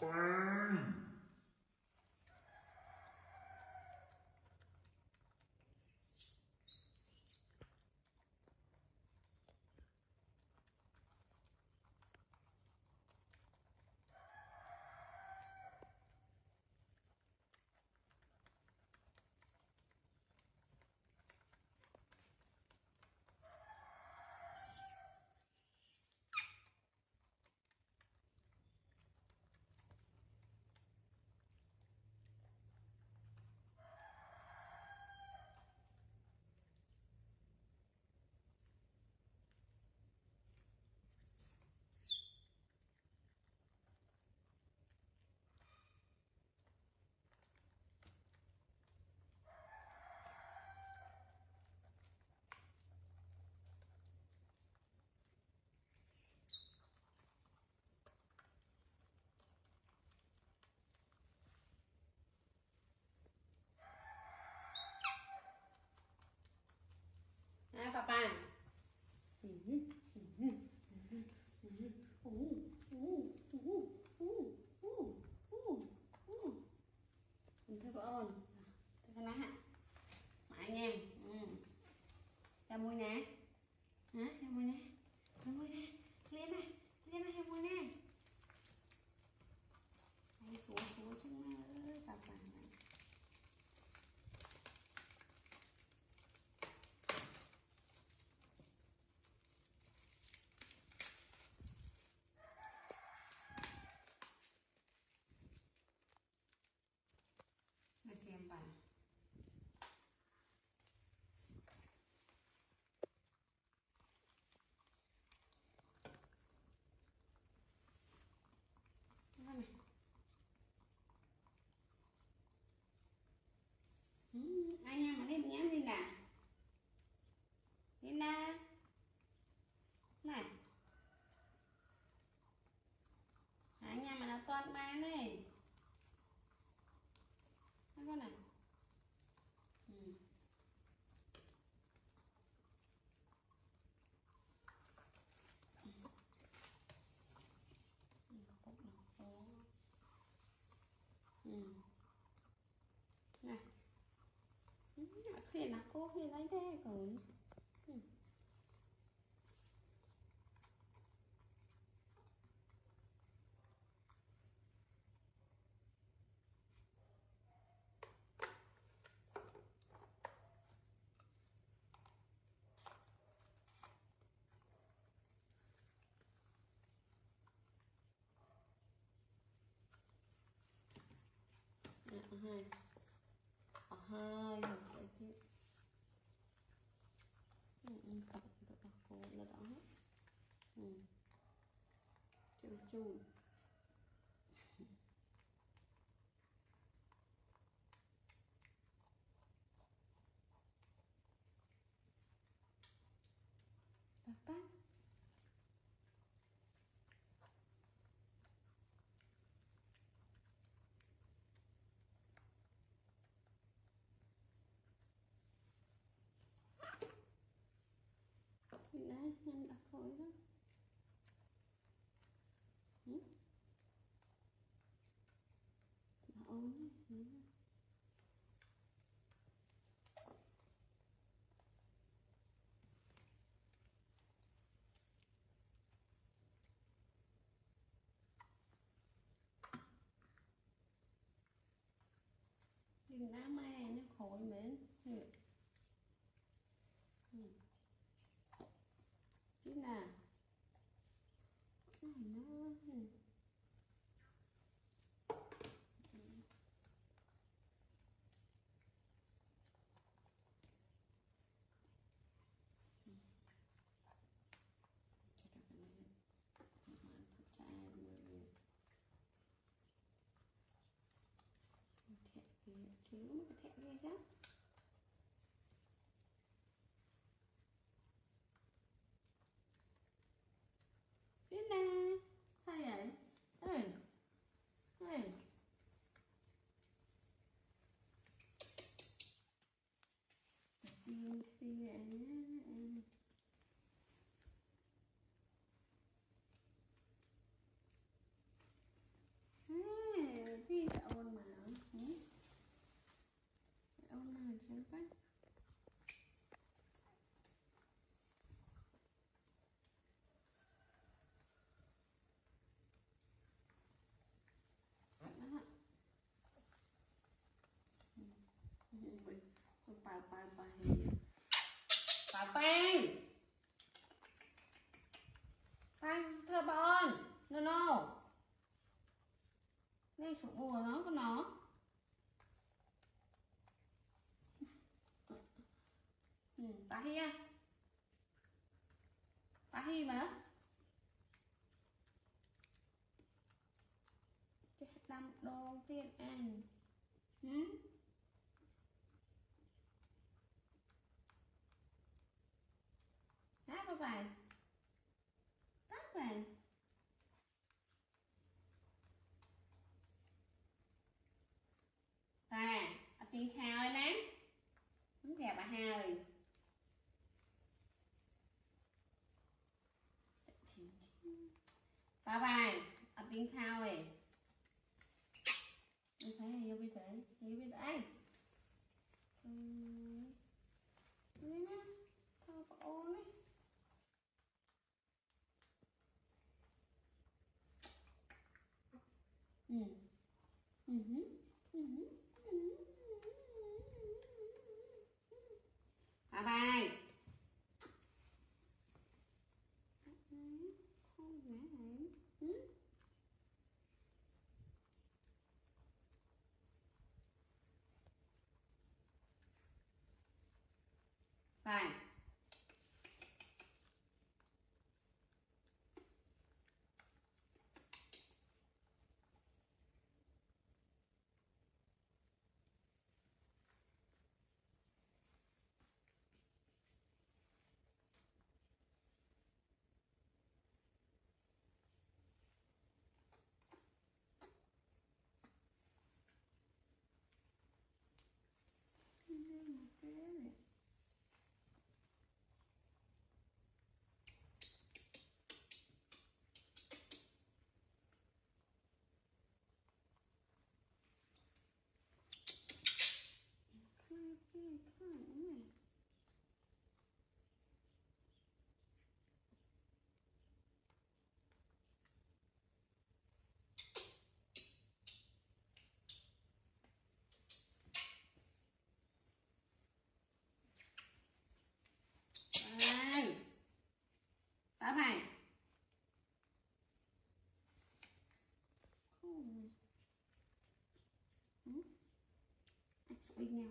Papa. Mình thấy có ơn. Cái lá hả? Mãi nha. Ra môi nè. Hả? Ra môi nè. Ra môi nè. Lên nè. Lên nè, ra môi nè. Đây xuống chứ má ơi, Papa này. Để xem bà. Đây này. Anh em mà lên nhém lên nè. Lên nè. Này. Anh em mà là toàn bán này. Thấy con này. Này. Khi là cô khi lấy thế còn. Hai mình sẽ tiếp tập cô là đó chun chun Papa đấy em đặt khối đó ốm đừng đá me nó khối mến chứ nào nó chứ cái thẹn nghe chắc biết nè hay vậy ê phi sáng quá. Bang thưa bọn no ngay sụp bùa nó con nó bà hi mà chết đâm đô tiên anh hát có bài hát bài tiếng khao ấy nè không kẹp bà hai ba bài tiếng khao ấy anh thấy hay biết thấy biết anh đây nè thao bà ôn ấy Bye bye. Không dễ hả? Bye. Bye bye. Sợi nhau